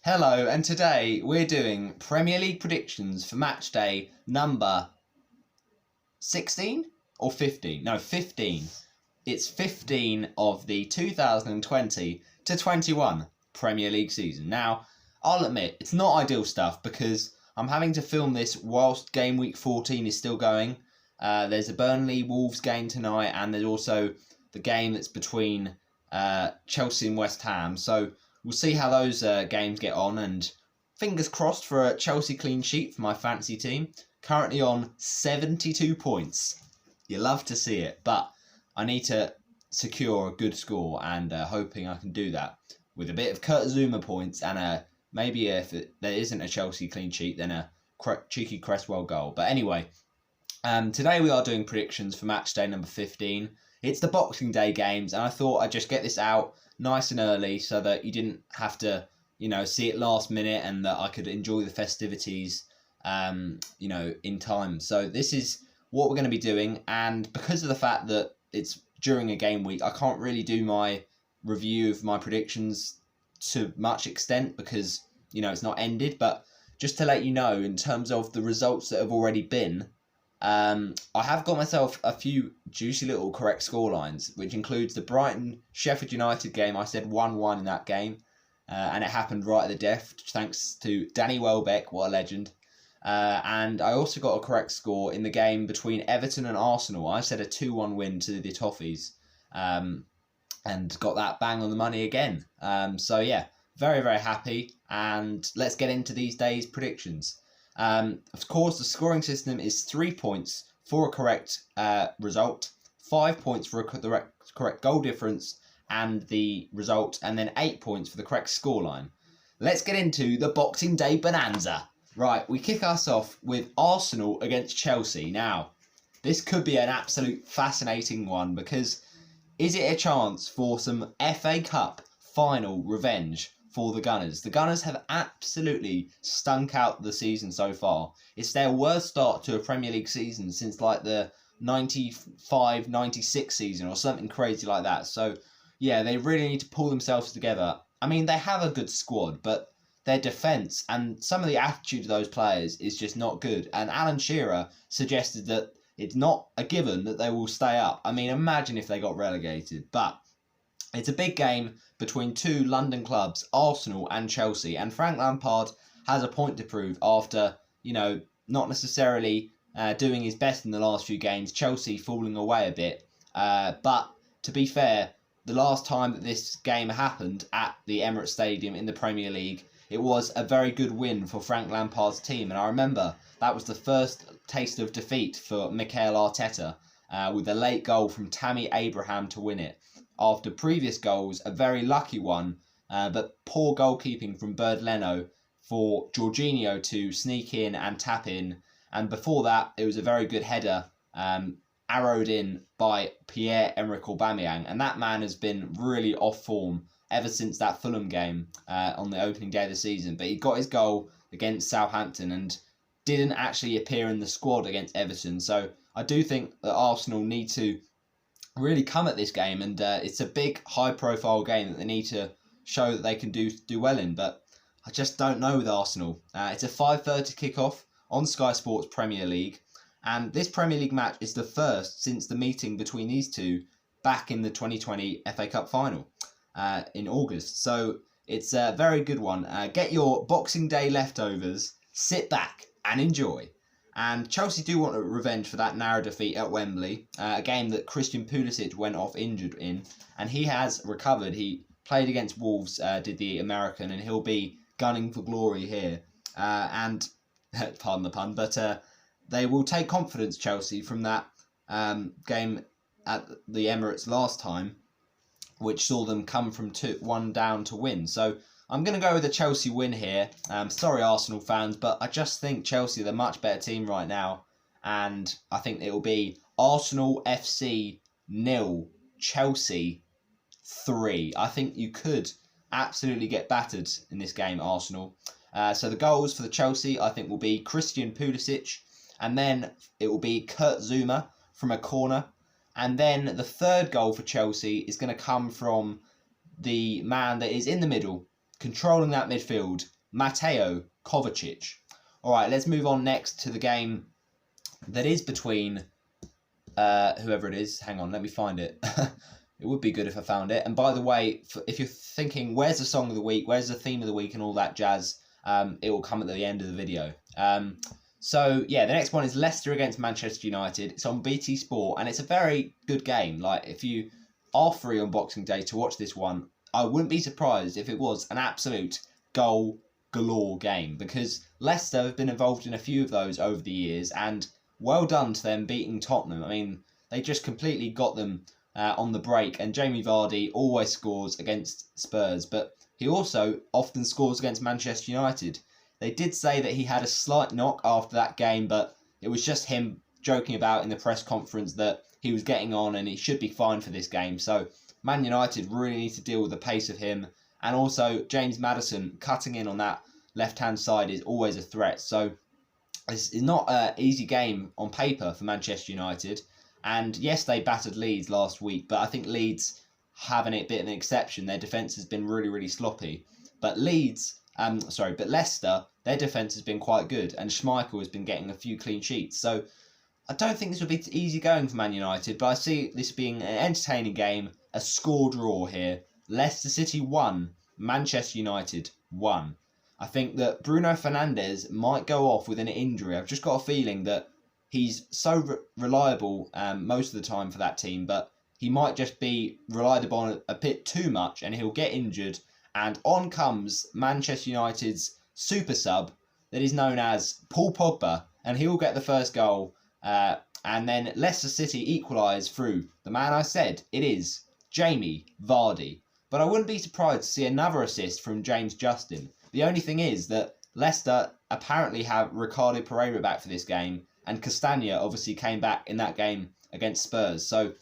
Hello, and today we're doing Premier League predictions for match day number 16 or 15? No, 15. It's 15 of the 2020 to 21 Premier League season. Now, I'll admit, it's not ideal stuff because I'm having to film this whilst game week 14 is still going. There's a Burnley-Wolves game tonight, and there's also the game that's between Chelsea and West Ham. So we'll see how those games get on, and fingers crossed for a Chelsea clean sheet for my fantasy team. Currently on 72 points. You love to see it, but I need to secure a good score, and hoping I can do that with a bit of Kurt Zouma points and maybe if there isn't a Chelsea clean sheet, then a cheeky Cresswell goal. But anyway, today we are doing predictions for match day number 15. It's the Boxing Day games, and I thought I'd just get this out nice and early so that you didn't have to, see it last minute, and that I could enjoy the festivities, in time. So this is what we're going to be doing, and because of the fact that it's during a game week, I can't really do my review of my predictions to much extent because, it's not ended. But just to let you know, in terms of the results that have already been, I have got myself a few juicy little correct scorelines, which includes the Brighton-Sheffield United game. I said 1-1 in that game, and it happened right at the death, thanks to Danny Welbeck, what a legend. And I also got a correct score in the game between Everton and Arsenal. I said a 2-1 win to the Toffees, and got that bang on the money again. So yeah, very, very happy, and let's get into these days' predictions. Of course, the scoring system is 3 points for a correct result, 5 points for a correct goal difference and the result, and then 8 points for the correct scoreline. Let's get into the Boxing Day bonanza. Right, we kick us off with Arsenal against Chelsea. Now, this could be an absolute fascinating one because is it a chance for some FA Cup final revenge for the Gunners? The Gunners have absolutely stunk out the season so far. It's their worst start to a Premier League season since like the 95-96 season or something crazy like that. So yeah, they really need to pull themselves together. I mean, they have a good squad, but their defence and some of the attitude of those players is just not good. And Alan Shearer suggested that it's not a given that they will stay up. I mean, imagine if they got relegated. But it's a big game between two London clubs, Arsenal and Chelsea. And Frank Lampard has a point to prove after, not necessarily doing his best in the last few games. Chelsea falling away a bit. But to be fair, the last time that this game happened at the Emirates Stadium in the Premier League, it was a very good win for Frank Lampard's team. And I remember that was the first taste of defeat for Mikel Arteta, with a late goal from Tammy Abraham to win it. After previous goals, a very lucky one, but poor goalkeeping from Bird Leno for Jorginho to sneak in and tap in. And before that, it was a very good header, arrowed in by Pierre-Emerick Aubameyang. And that man has been really off form ever since that Fulham game on the opening day of the season. But he got his goal against Southampton and didn't actually appear in the squad against Everton. So I do think that Arsenal need to really come at this game, and it's a big, high-profile game that they need to show that they can do well in. But I just don't know with Arsenal. It's a 5:30 kickoff on Sky Sports Premier League, and this Premier League match is the first since the meeting between these two back in the 2020 FA Cup final in August. So it's a very good one. Get your Boxing Day leftovers, sit back and enjoy. And Chelsea do want a revenge for that narrow defeat at Wembley, a game that Christian Pulisic went off injured in, and he has recovered. He played against Wolves, did the American, and he'll be gunning for glory here. And, pardon the pun, but they will take confidence, Chelsea, from that game at the Emirates last time, which saw them come from 1 down to win. So I'm going to go with a Chelsea win here. Sorry, Arsenal fans, but I just think Chelsea are the much better team right now. And I think it will be Arsenal FC 0, Chelsea 3. I think you could absolutely get battered in this game, Arsenal. So the goals for the Chelsea, I think, will be Christian Pulisic. And then it will be Kurt Zouma from a corner. And then the third goal for Chelsea is going to come from the man that is in the middle controlling that midfield, Mateo Kovacic. All right, let's move on next to the game that is between whoever it is. Hang on, let me find it. It would be good if I found it. And by the way, if you're thinking, where's the song of the week, where's the theme of the week and all that jazz, it will come at the end of the video. So, yeah, the next one is Leicester against Manchester United. It's on BT Sport, and it's a very good game. Like, if you are free on Boxing Day to watch this one, I wouldn't be surprised if it was an absolute goal galore game, because Leicester have been involved in a few of those over the years, and well done to them beating Tottenham. I mean, they just completely got them on the break, and Jamie Vardy always scores against Spurs, but he also often scores against Manchester United. They did say that he had a slight knock after that game, but it was just him joking about in the press conference that he was getting on and he should be fine for this game. So Man United really need to deal with the pace of him, and also James Maddison cutting in on that left-hand side is always a threat. So it's not an easy game on paper for Manchester United. And yes, they battered Leeds last week, but I think Leeds have a bit of an exception. Their defence has been really, really sloppy. But Leicester, their defence has been quite good, and Schmeichel has been getting a few clean sheets. So I don't think this will be easy going for Man United, but I see this being an entertaining game, a score draw here. Leicester City 1, Manchester United 1. I think that Bruno Fernandes might go off with an injury. I've just got a feeling that he's so reliable most of the time for that team, but he might just be relied upon a bit too much and he'll get injured. And on comes Manchester United's super sub that is known as Paul Pogba, and he'll get the first goal. And then Leicester City equalise through the man I said, it is Jamie Vardy. But I wouldn't be surprised to see another assist from James Justin. The only thing is that Leicester apparently have Ricardo Pereira back for this game, and Castagna obviously came back in that game against Spurs. So,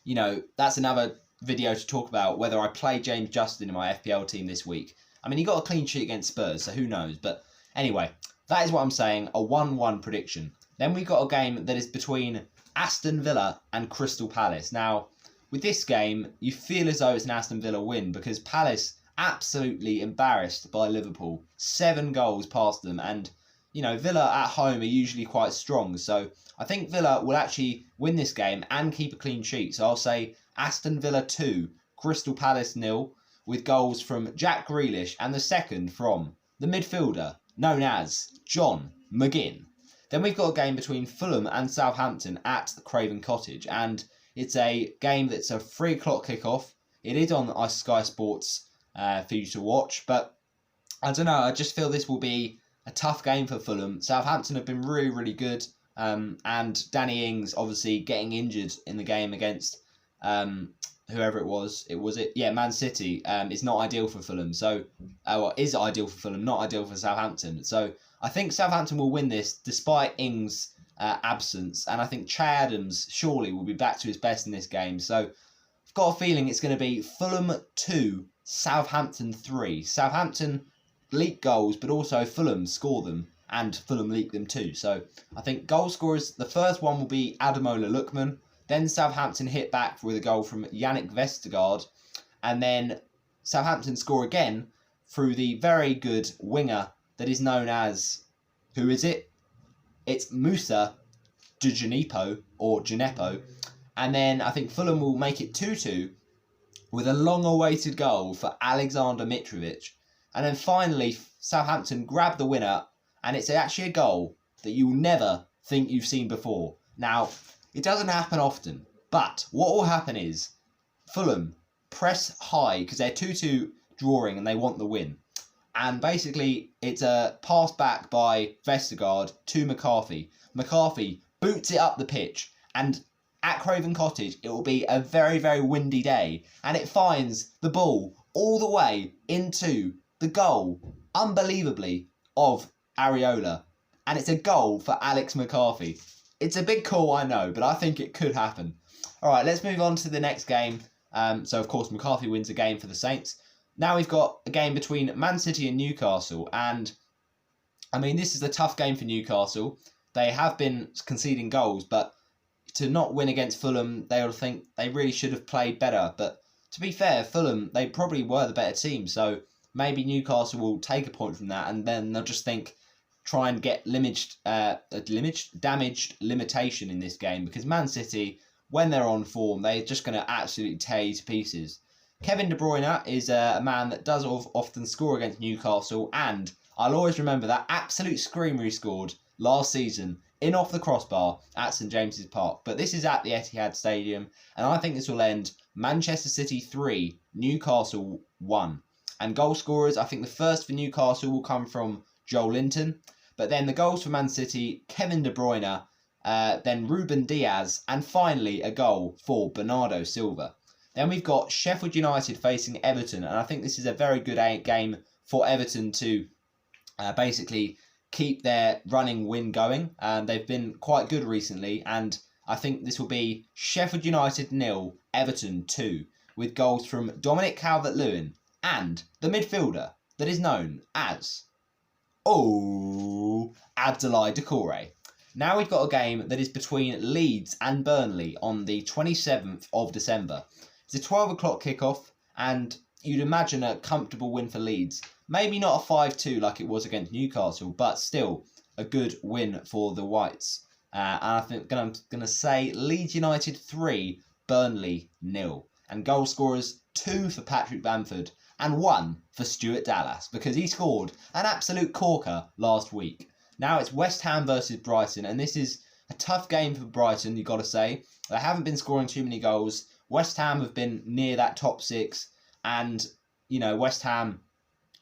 you know, that's another video to talk about whether I play James Justin in my FPL team this week. I mean, he got a clean sheet against Spurs, so who knows? But anyway, that is what I'm saying, a 1-1 prediction. Then we've got a game that is between Aston Villa and Crystal Palace. Now, with this game, you feel as though it's an Aston Villa win because Palace absolutely embarrassed by Liverpool. 7 goals past them, and you know, Villa at home are usually quite strong, so I think Villa will actually win this game and keep a clean sheet. So I'll say Aston Villa 2, Crystal Palace 0, with goals from Jack Grealish and the second from the midfielder known as John McGinn. Then we've got a game between Fulham and Southampton at Craven Cottage, and it's a game that's a 3 o'clock kickoff. It is on Sky Sports for you to watch, but I don't know, I just feel this will be a tough game for Fulham. Southampton have been really, really good, and Danny Ings obviously getting injured in the game against whoever it was. Man City. It's not ideal for Fulham. So, is ideal for Fulham, not ideal for Southampton. So I think Southampton will win this despite Ings' absence, and I think Che Adams surely will be back to his best in this game. So I've got a feeling it's going to be Fulham 2, Southampton 3. Southampton leak goals, but also Fulham score them, and Fulham leak them too. So I think goal scorers, the first one will be Ademola Lookman, then Southampton hit back with a goal from Yannick Vestergaard, and then Southampton score again through the very good winger that is known as, who is it? It's Musa Djanipo, or Gineppo, and then I think Fulham will make it 2-2 with a long-awaited goal for Alexander Mitrovic. And then finally, Southampton grab the winner, and it's actually a goal that you'll never think you've seen before. Now, it doesn't happen often, but what will happen is Fulham press high because they're 2-2 drawing and they want the win. And basically, it's a pass back by Vestergaard to McCarthy. McCarthy boots it up the pitch, and at Craven Cottage, it will be a very, very windy day, and it finds the ball all the way into the goal, unbelievably, of Areola. And it's a goal for Alex McCarthy. It's a big call, I know, but I think it could happen. All right, let's move on to the next game. So, of course, McCarthy wins a game for the Saints. Now we've got a game between Man City and Newcastle. And, I mean, this is a tough game for Newcastle. They have been conceding goals, but to not win against Fulham, they'll think they really should have played better. But to be fair, Fulham, they probably were the better team. So maybe Newcastle will take a point from that, and then they'll just think, try and get damaged limitation in this game, because Man City, when they're on form, they're just going to absolutely tear you to pieces. Kevin De Bruyne is a man that does often score against Newcastle, and I'll always remember that absolute screamer he scored last season in off the crossbar at St James's Park. But this is at the Etihad Stadium, and I think this will end Manchester City 3, Newcastle 1. And goal scorers, I think the first for Newcastle will come from Joel Linton, but then the goals for Man City, Kevin De Bruyne, then Ruben Diaz, and finally a goal for Bernardo Silva. Then we've got Sheffield United facing Everton, and I think this is a very good game for Everton to basically keep their running win going. They've been quite good recently, and I think this will be Sheffield United 0, Everton 2, with goals from Dominic Calvert-Lewin and the midfielder that is known as Abdoulaye Doucouré. Now we've got a game that is between Leeds and Burnley on the 27th of December. It's a 12 o'clock kickoff, and you'd imagine a comfortable win for Leeds. Maybe not a 5-2 like it was against Newcastle, but still a good win for the Whites. And I think I'm going to say Leeds United 3, Burnley 0. And goal scorers 2 for Patrick Bamford and 1 for Stuart Dallas, because he scored an absolute corker last week. Now it's West Ham versus Brighton, and this is a tough game for Brighton, you've got to say. They haven't been scoring too many goals. West Ham have been near that top 6, and, you know, West Ham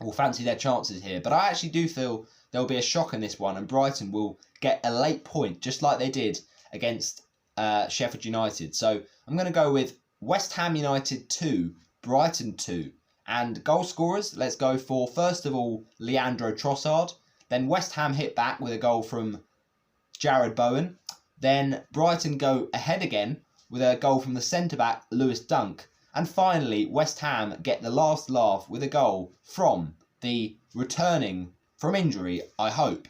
will fancy their chances here. But I actually do feel there'll be a shock in this one, and Brighton will get a late point, just like they did against Sheffield United. So I'm going to go with West Ham United 2, Brighton 2. And goal scorers, let's go for, first of all, Leandro Trossard. Then West Ham hit back with a goal from Jared Bowen. Then Brighton go ahead again with a goal from the centre-back, Lewis Dunk. And finally, West Ham get the last laugh with a goal from the returning from injury, I hope,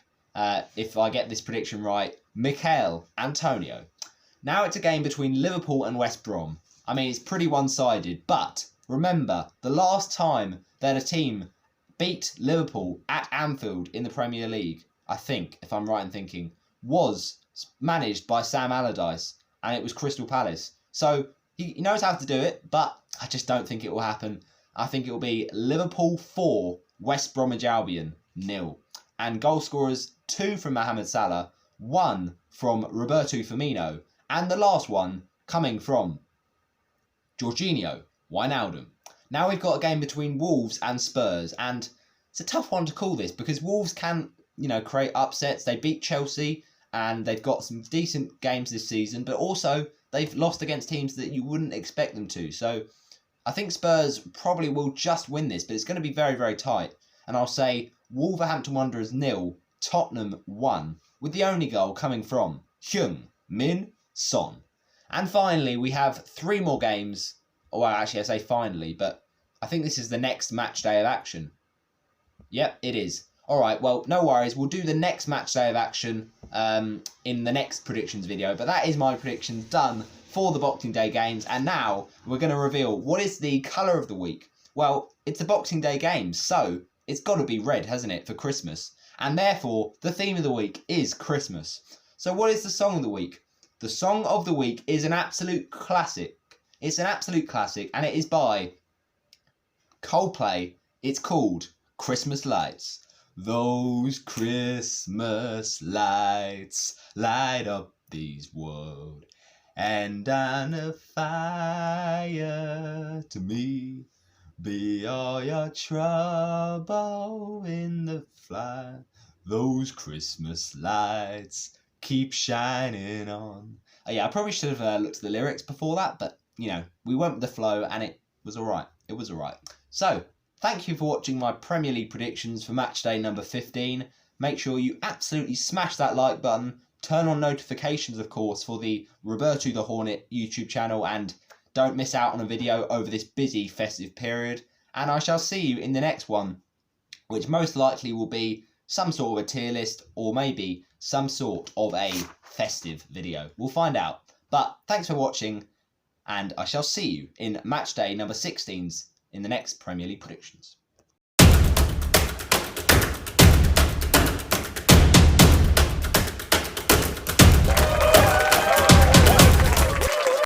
if I get this prediction right, Mikel Antonio. Now it's a game between Liverpool and West Brom. I mean, it's pretty one-sided, but remember, the last time that a team beat Liverpool at Anfield in the Premier League, I think, if I'm right in thinking, was managed by Sam Allardyce, and it was Crystal Palace. So he knows how to do it, but I just don't think it will happen. I think it will be Liverpool 4, West Bromwich Albion 0. And goal scorers 2 from Mohamed Salah, 1 from Roberto Firmino, and the last one coming from Jorginho Wijnaldum. Now we've got a game between Wolves and Spurs, and it's a tough one to call this because Wolves can, create upsets. They beat Chelsea, and they've got some decent games this season, but also they've lost against teams that you wouldn't expect them to. So I think Spurs probably will just win this, but it's going to be very, very tight. And I'll say Wolverhampton Wanderers 0, Tottenham 1, with the only goal coming from Heung-min Son. And finally, we have 3 more games. Well, actually, I say finally, but I think this is the next match day of action. Yep, it is. All right, well, no worries. We'll do the next match day of action in the next predictions video. But that is my predictions done for the Boxing Day games. And now we're going to reveal what is the colour of the week. Well, it's a Boxing Day games, so it's got to be red, hasn't it, for Christmas? And therefore, the theme of the week is Christmas. So what is the song of the week? The song of the week is an absolute classic. It's an absolute classic, and it is by Coldplay. It's called Christmas Lights. Those Christmas lights light up this world, and on a fire to me be all your trouble in the fly. Those Christmas lights keep shining on. Yeah, I probably should have looked at the lyrics before that, but we went with the flow, and it was alright. It was alright. So, thank you for watching my Premier League predictions for match day number 15. Make sure you absolutely smash that like button. Turn on notifications, of course, for the Roberto the Hornet YouTube channel, and don't miss out on a video over this busy festive period. And I shall see you in the next one, which most likely will be some sort of a tier list, or maybe some sort of a festive video. We'll find out. But thanks for watching, and I shall see you in match day number 16s in the next Premier League predictions.